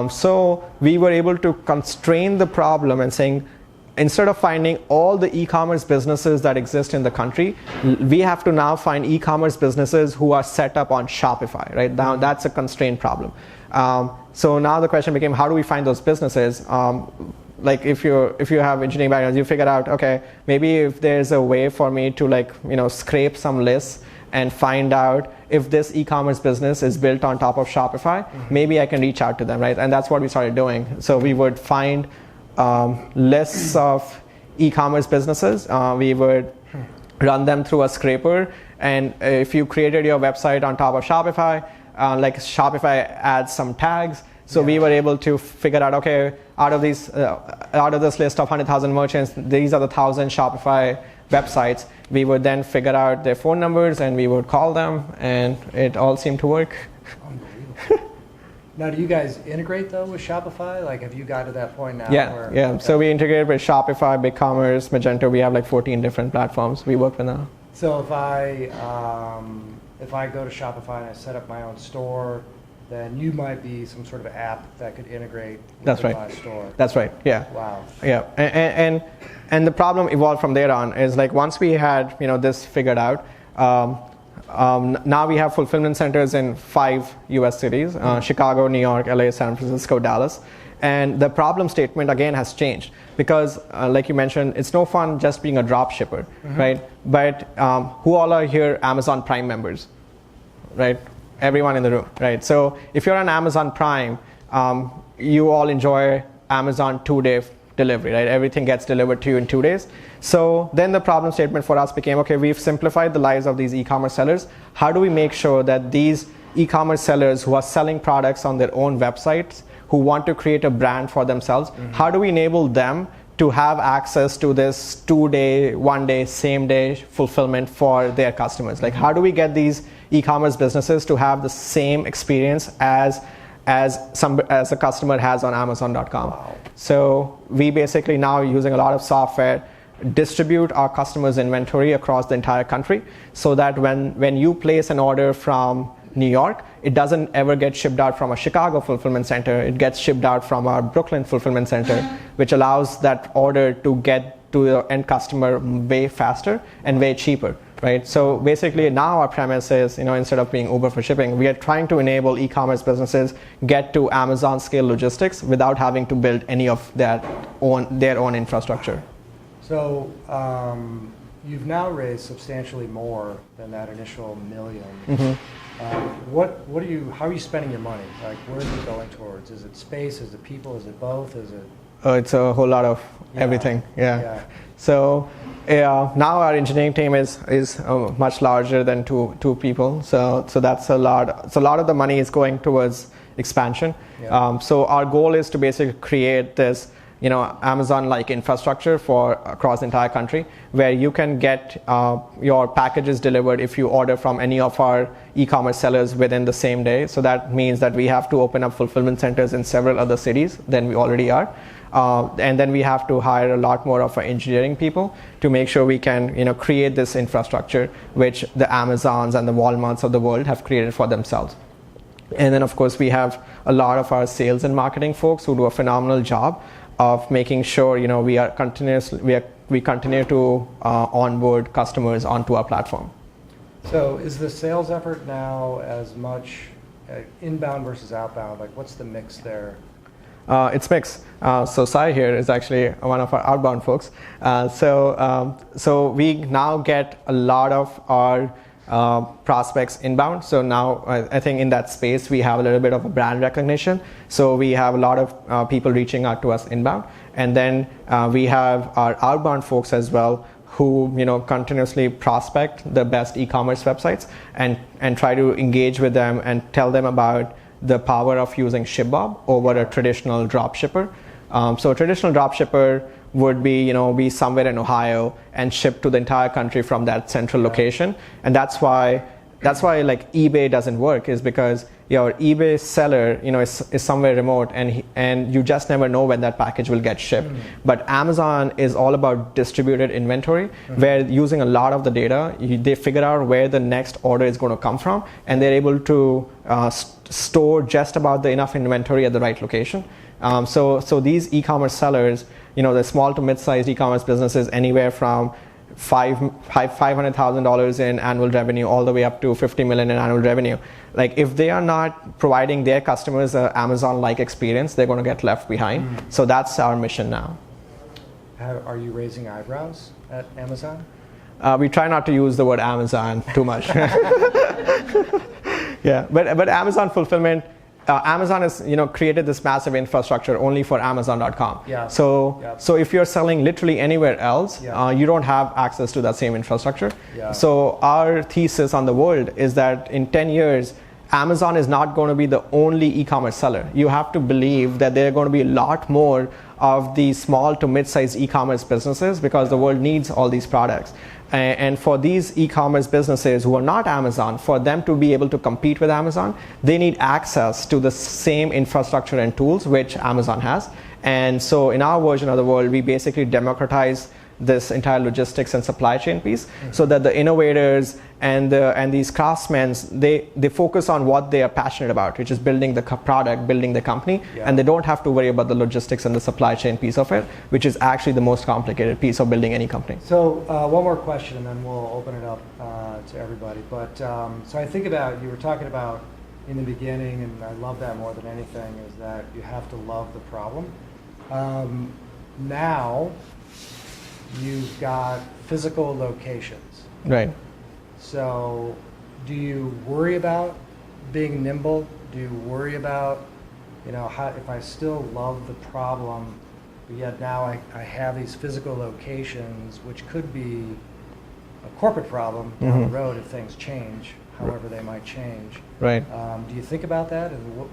So we were able to constrain the problem and saying, instead of finding all the e-commerce businesses that exist in the country, we have to now find e-commerce businesses who are set up on Shopify, right? Now that's a constrained problem. So now the question became, how do we find those businesses? Like if you have engineering backgrounds, you figure out, okay, maybe if there's a way for me to scrape some lists and find out if this e-commerce business is built on top of Shopify, maybe I can reach out to them, right? And that's what we started doing. So we would find lists of e-commerce businesses. We would run them through a scraper. And if you created your website on top of Shopify, like Shopify adds some tags. So we were able to figure out, okay, out of this list of 100,000 merchants, these are the 1,000 Shopify websites. We would then figure out their phone numbers and we would call them, and it all seemed to work. Unbelievable. Now, do you guys integrate though with Shopify? Like, have you got to that point now? Yeah. Okay. So we integrate with Shopify, BigCommerce, Magento. We have like 14 different platforms we work with now. So if I go to Shopify and I set up my own store, then you might be some sort of app that could integrate with my store. That's right. Yeah. Wow. Yeah. And the problem evolved from there on is like once we had this figured out, now we have fulfillment centers in 5 U.S. cities: Chicago, New York, LA, San Francisco, Dallas. And the problem statement again has changed because, like you mentioned, it's no fun just being a drop shipper, right? But who all are here Amazon Prime members, right? Everyone in the room, right? So if you're on Amazon Prime, you all enjoy Amazon 2-day delivery, right? Everything gets delivered to you in 2 days. So then the problem statement for us became, okay, we've simplified the lives of these e-commerce sellers. How do we make sure that these e-commerce sellers who are selling products on their own websites, who want to create a brand for themselves, how do we enable them to have access to this 2-day, 1-day, same-day fulfillment for their customers? Like, how do we get these e-commerce businesses to have the same experience as a customer has on Amazon.com? Wow. So we basically now, using a lot of software, distribute our customers' inventory across the entire country, so that when you place an order from New York, it doesn't ever get shipped out from a Chicago fulfillment center. It gets shipped out from our Brooklyn fulfillment center, which allows that order to get to the end customer way faster and way cheaper, right? So basically now our premise is, instead of being Uber for shipping, we are trying to enable e-commerce businesses get to Amazon scale logistics without having to build any of their own infrastructure. So you've now raised substantially more than that initial $1 million. How are you spending your money? Like, where is it going towards? Is it space? Is it people? Is it both? Is it? It's a whole lot of everything. Yeah. So now our engineering team is much larger than two people. So that's a lot. So a lot of the money is going towards expansion. Yeah. So our goal is to basically create this Amazon-like infrastructure for across the entire country, where you can get your packages delivered if you order from any of our e-commerce sellers within the same day. So that means that we have to open up fulfillment centers in several other cities than we already are. and then we have to hire a lot more of our engineering people to make sure we can, create this infrastructure which the Amazons and the Walmarts of the world have created for themselves. And then of course we have a lot of our sales and marketing folks who do a phenomenal job of making sure we continue to onboard customers onto our platform. So is the sales effort now as much inbound versus outbound? Like what's the mix there? It's mixed. So Sai here is actually one of our outbound folks. So we now get a lot of our prospects inbound. So now I think in that space we have a little bit of a brand recognition. So we have a lot of people reaching out to us inbound, and then we have our outbound folks as well who continuously prospect the best e-commerce websites and try to engage with them and tell them about the power of using ShipBob over a traditional drop shipper. So a traditional drop shipper would be somewhere in Ohio and ship to the entire country from that central location, and that's why like eBay doesn't work, is because your eBay seller is somewhere remote and you just never know when that package will get shipped. But Amazon is all about distributed inventory, where using a lot of the data they figure out where the next order is going to come from, and they're able to store just about enough inventory at the right location. So these e-commerce sellers, the small to mid-sized e-commerce businesses, anywhere from $500,000 in annual revenue all the way up to $50 million in annual revenue. Like if they are not providing their customers an Amazon-like experience, they're going to get left behind. So that's our mission now. Are you raising eyebrows at Amazon? We try not to use the word Amazon too much. Yeah, but Amazon fulfillment. Amazon has created this massive infrastructure only for Amazon.com. Yeah. So if you're selling literally anywhere else, you don't have access to that same infrastructure. Yeah. So our thesis on the world is that in 10 years, Amazon is not going to be the only e-commerce seller. You have to believe that there are going to be a lot more of these small to mid-sized e-commerce businesses, because the world needs all these products. And for these e-commerce businesses who are not Amazon, for them to be able to compete with Amazon, they need access to the same infrastructure and tools which Amazon has. And so in our version of the world, we basically democratize this entire logistics and supply chain piece, so that the innovators and these craftsmen, they focus on what they are passionate about, which is building the product, building the company, and they don't have to worry about the logistics and the supply chain piece of it, which is actually the most complicated piece of building any company. So one more question, and then we'll open it up to everybody. But so I think about, you were talking about in the beginning, and I love that more than anything, is that you have to love the problem. Now you've got physical locations. Right. So do you worry about being nimble? Do you worry about, how, if I still love the problem, but yet now I have these physical locations, which could be a corporate problem down the road if things change, however they might change. Right. Do you think about that? And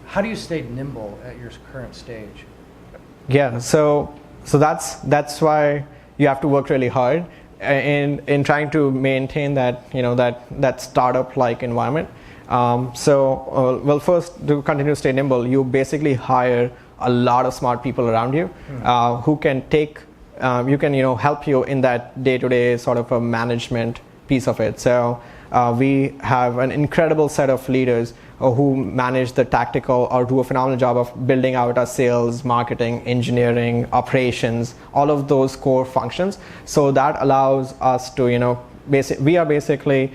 how do you stay nimble at your current stage? Yeah, so that's why you have to work really hard in trying to maintain that that startup-like environment. Well, first, to continue to stay nimble, you basically hire a lot of smart people around you who can help you in that day-to-day sort of a management piece of it. So we have an incredible set of leaders who manage the tactical or do a phenomenal job of building out our sales, marketing, engineering, operations, all of those core functions. So that allows us to, we are basically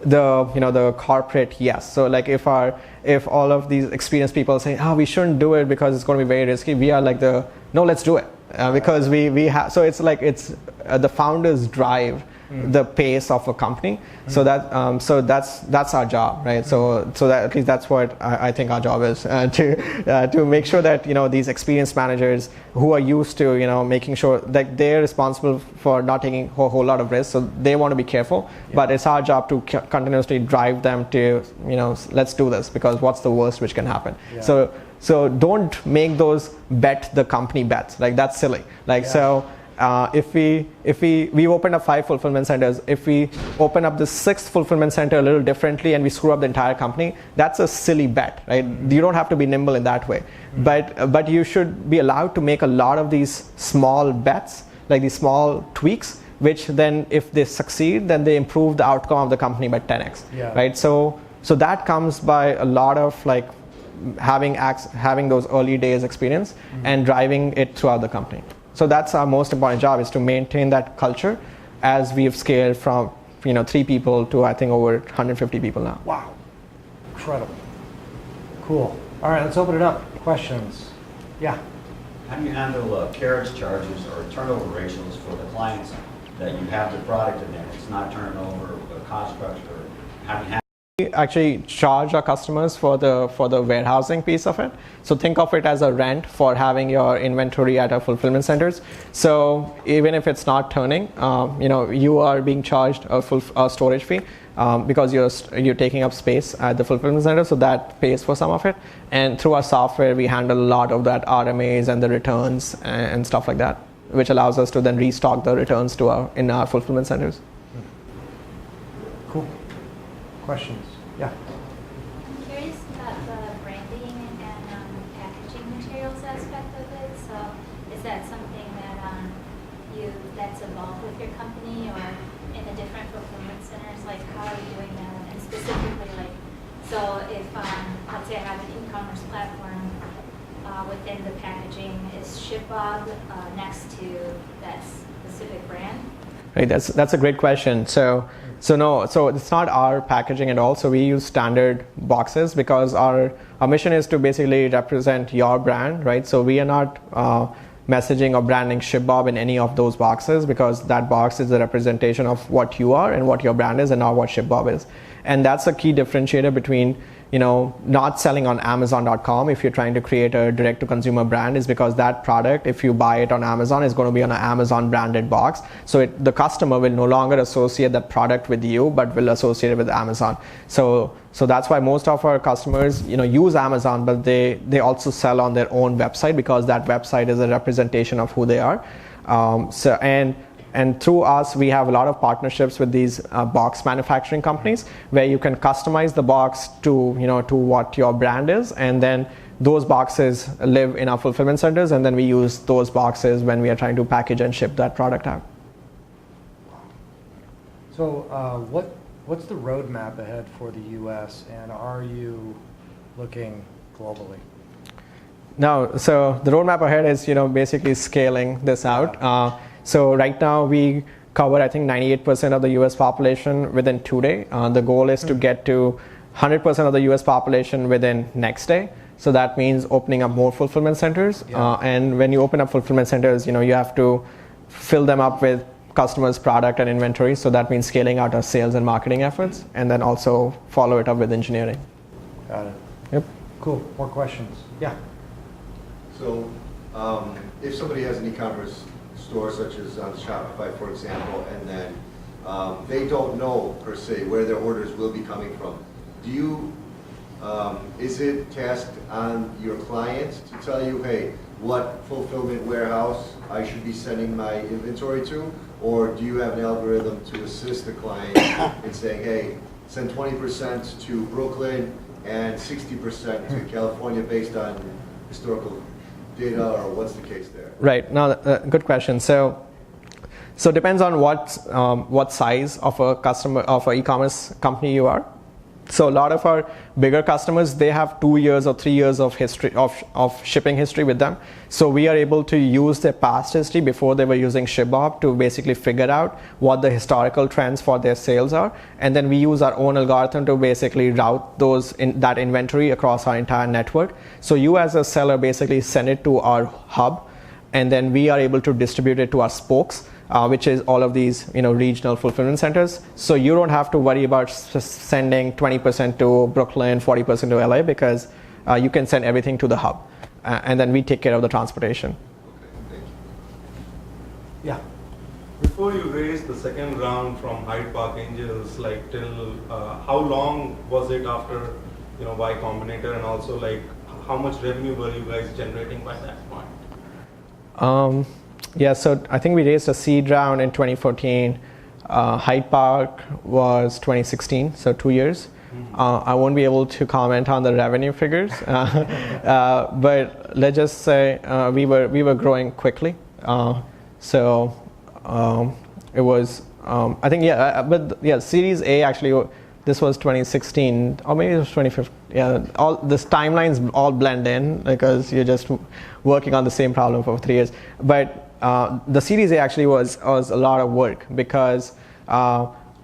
the corporate yes. So like if all of these experienced people say, we shouldn't do it because it's going to be very risky, we are like no, let's do it because we have. So it's like the founders drive the pace of a company. So that's our job, right? So that at least that's what I think our job is, to make sure that these experienced managers who are used to making sure that they're responsible for not taking a whole lot of risk, so they want to be careful. But it's our job to continuously drive them to let's do this, because what's the worst which can happen? So don't make those bet the company bets, like that's silly. if we opened up 5 fulfillment centers, if we open up the 6th fulfillment center a little differently and we screw up the entire company, that's a silly bet, right? You don't have to be nimble in that way. But you should be allowed to make a lot of these small bets, like these small tweaks, which then if they succeed, then they improve the outcome of the company by 10x, right? So that comes by a lot of like having those early days experience and driving it throughout the company. So that's our most important job, is to maintain that culture as we have scaled from 3 people to I think over 150 people now. Wow, incredible, cool. All right, let's open it up. Questions? Yeah. How do you handle carriage charges or turnover ratios for the clients that you have the product in there? It's not turning over a cost structure. How do you handle? We actually charge our customers for the warehousing piece of it. So think of it as a rent for having your inventory at our fulfillment centers. So even if it's not turning, you are being charged a storage fee because you're taking up space at the fulfillment center. So that pays for some of it. And through our software, we handle a lot of that RMAs and the returns and stuff like that, which allows us to then restock the returns in our fulfillment centers. Cool. Questions? Yeah. I'm curious about the branding and packaging materials aspect of it. So, is that something that that's evolved with your company, or in the different fulfillment centers? Like, how are you doing that? And specifically, like, so if let's say I have an e-commerce platform within the packaging, is ShipBob next to that specific brand? Right, that's a great question. So it's not our packaging at all. So we use standard boxes because our mission is to basically represent your brand, right? So we are not messaging or branding ShipBob in any of those boxes, because that box is a representation of what you are and what your brand is, and not what ShipBob is. And that's a key differentiator between not selling on Amazon.com if you're trying to create a direct-to-consumer brand, is because that product, if you buy it on Amazon, is going to be on an Amazon branded box. So the customer will no longer associate that product with you, but will associate it with Amazon. So that's why most of our customers use Amazon, but they also sell on their own website, because that website is a representation of who they are. And through us, we have a lot of partnerships with these box manufacturing companies, where you can customize the box to what your brand is, and then those boxes live in our fulfillment centers, and then we use those boxes when we are trying to package and ship that product out. So what's the roadmap ahead for the U.S., and are you looking globally? No, so the roadmap ahead is basically scaling this out. So right now we cover, I think, 98% of the US population within 2 days. The goal is to get to 100% of the US population within next day. So that means opening up more fulfillment centers. And when you open up fulfillment centers, you have to fill them up with customers' product and inventory. So that means scaling out our sales and marketing efforts, and then also follow it up with engineering. Got it. Yep. Cool. More questions? Yeah. So if somebody has an e-commerce store such as on Shopify, for example, and then they don't know per se where their orders will be coming from, is it tasked on your client to tell you, hey, what fulfillment warehouse I should be sending my inventory to? Or do you have an algorithm to assist the client in saying, hey, send 20% to Brooklyn and 60% to California based on historical data, or what's the case there? Right. Now, good question. So it depends on what size of a e-commerce company you are. So a lot of our bigger customers, they have 2 years or 3 years of history of shipping history with them. So we are able to use their past history before they were using ShipBob to basically figure out what the historical trends for their sales are, and then we use our own algorithm to basically route that inventory across our entire network. So you as a seller basically send it to our hub, and then we are able to distribute it to our spokes, which is all of these regional fulfillment centers. So you don't have to worry about sending 20% to Brooklyn, 40% to LA, because you can send everything to the hub, and then we take care of the transportation. Okay, thank you. Yeah. Before you raised the second round from Hyde Park Angels, till how long was it after Y Combinator, and also how much revenue were you guys generating by that point? Yeah, so I think we raised a seed round in 2014. Hyde Park was 2016, so 2 years. I won't be able to comment on the revenue figures, but let's just say we were growing quickly. So it was, I think, but yeah, Series A actually, this was 2016, or maybe it was 2015. Yeah, all this timelines all blend in because you're just working on the same problem for 3 years. But the Series A actually was a lot of work because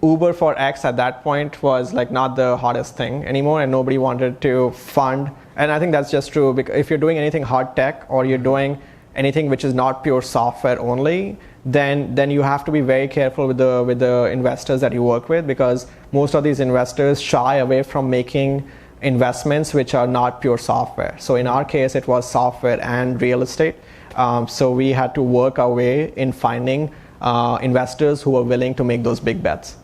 Uber for X at that point was like not the hottest thing anymore, and nobody wanted to fund. And I think that's just true because if you're doing anything hard tech or you're doing anything which is not pure software only, then you have to be very careful with the investors that you work with, because most of these investors shy away from making investments which are not pure software. So in our case, it was software and real estate. So we had to work our way in finding investors who were willing to make those big bets.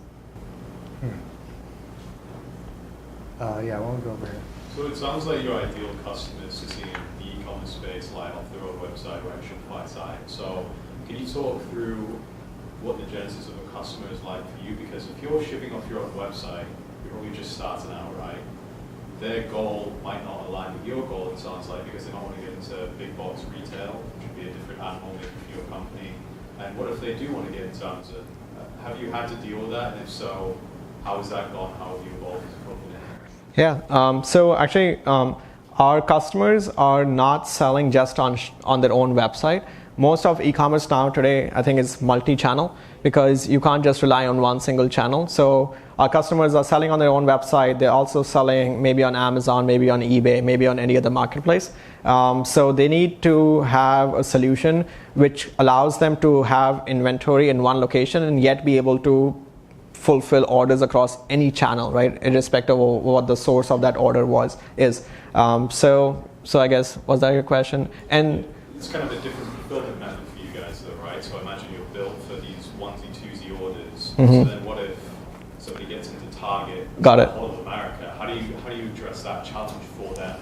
Yeah, I want to go over here. So it sounds like your ideal customers to see in the e-commerce space line off their own website or Shopify site. So can you talk through what the genesis of a customer is like for you? Because if you're shipping off your own website, you're only just starting out, right? Their goal might not align with your goal, it sounds like, because they don't want to get into big box retail, which would be a different animal maybe for your company. And what if they do want to get into Amazon? Have you had to deal with that? And if so, how has that gone? How have you evolved as a company? Yeah, so actually our customers are not selling just on their own website. Most of e-commerce now today, I think, is multi-channel because you can't just rely on one single channel. So our customers are selling on their own website. They're also selling maybe on Amazon, maybe on eBay, maybe on any other marketplace. So they need to have a solution which allows them to have inventory in one location and yet be able to fulfill orders across any channel, right? Irrespective of what the source of that order is. So I guess, was that your question? And it's kind of a different fulfillment method for you guys, though, right? So I imagine you're built for these onesie, twosie orders. So then, what if somebody gets into Target, Got it. all of America? How do you address that challenge for them?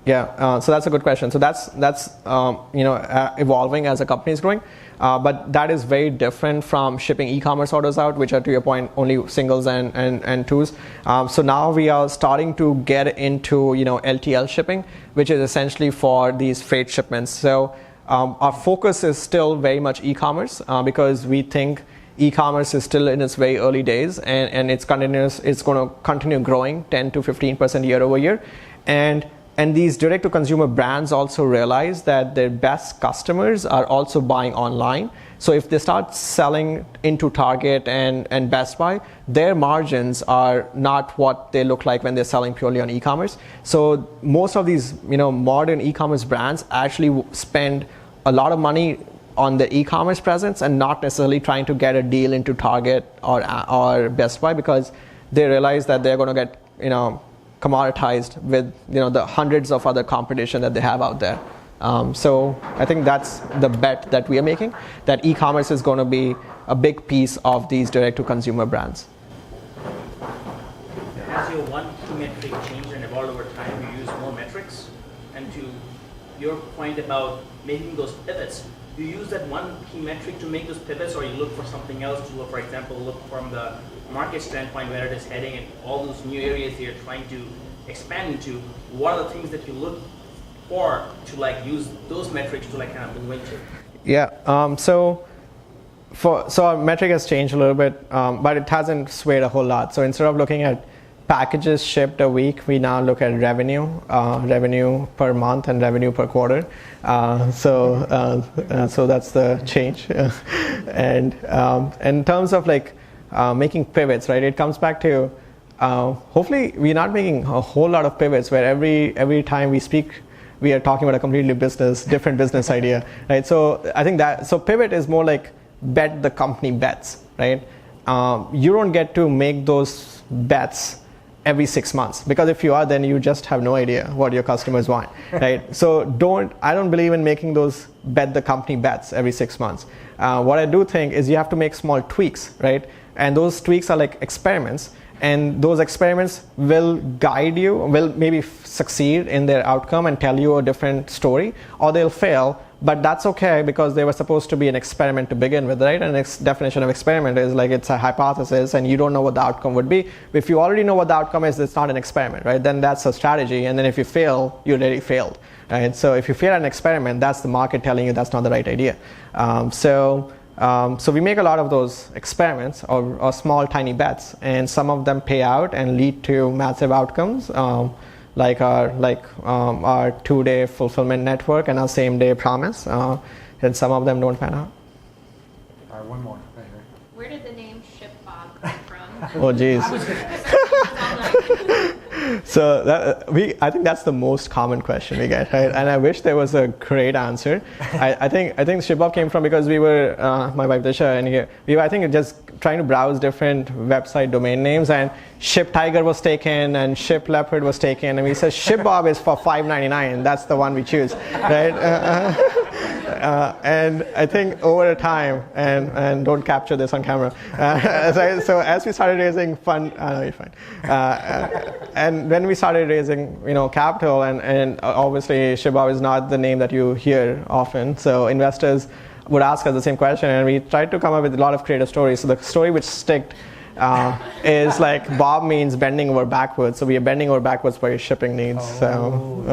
Yeah, so that's a good question. So that's evolving as a company is growing, but that is very different from shipping e-commerce orders out, which are, to your point, only singles and twos. So now we are starting to get into LTL shipping, which is essentially for these freight shipments. So our focus is still very much e-commerce because we think e-commerce is still in its very early days, and it's going to continue growing 10 to 15% year over year, and these direct-to-consumer brands also realize that their best customers are also buying online. So if they start selling into Target and Best Buy, their margins are not what they look like when they're selling purely on e-commerce. So most of these modern e-commerce brands actually spend a lot of money on the e-commerce presence and not necessarily trying to get a deal into Target or Best Buy, because they realize that they're going to get commoditized with the hundreds of other competition that they have out there. So I think that's the bet that we are making, that e-commerce is going to be a big piece of these direct-to-consumer brands. Has your one key metric changed and evolved over time? You use more metrics? And to your point about making those pivots, do you use that one key metric to make those pivots, or you look for something else to, for example, look from the market standpoint where it is heading and all those new areas you're trying to expand into? What are the things that you look for to use those metrics to kind of move into? Yeah. So our metric has changed a little bit, but it hasn't swayed a whole lot. So instead of looking at packages shipped a week, we now look at revenue per month and revenue per quarter. So that's the change. And in terms of making pivots, right? It comes back to hopefully we're not making a whole lot of pivots where every time we speak, we are talking about a completely different business idea, right? So I think pivot is more like bet the company bets, right? You don't get to make those bets every 6 months, because if you are, then you just have no idea what your customers want, right? So I don't believe in making those bet the company bets every 6 months. What I do think is you have to make small tweaks, right? And those tweaks are like experiments, and those experiments will guide you, will maybe succeed in their outcome and tell you a different story, or they'll fail, but that's okay because they were supposed to be an experiment to begin with, right? And its definition of experiment is like it's a hypothesis and you don't know what the outcome would be. If you already know what the outcome is, it's not an experiment, right? Then that's a strategy, and then if you fail, you already failed, right? So if you fail an experiment, that's the market telling you that's not the right idea. So we make a lot of those experiments or small tiny bets, and some of them pay out and lead to massive outcomes, like our 2-day fulfillment network and our same-day promise, and some of them don't pan out. All right, one more. Right here. Where did the name ShipBob come from? Oh, geez. So I think that's the most common question we get, right? And I wish there was a great answer. I think ShipBob came from because we were my wife Disha and we were, I think, just trying to browse different website domain names, and Ship Tiger was taken and Ship Leopard was taken, and we said ShipBob is for $5.99. That's the one we choose, right? And I think over time, and don't capture this on camera. So as we started raising fund, you're fine. And when we started raising, capital, and obviously ShipBob is not the name that you hear often. So investors would ask us the same question, and we tried to come up with a lot of creative stories. So the story which sticked is like Bob means bending over backwards. So we are bending over backwards for your shipping needs. All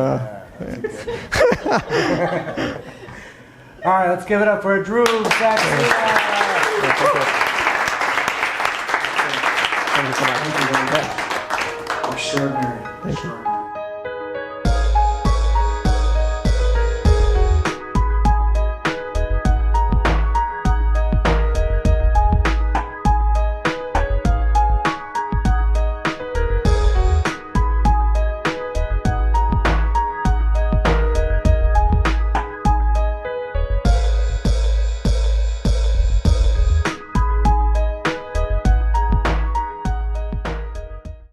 right, let's give it up for Dhruv Saxena. Thank you so much. Extraordinary. Thank you.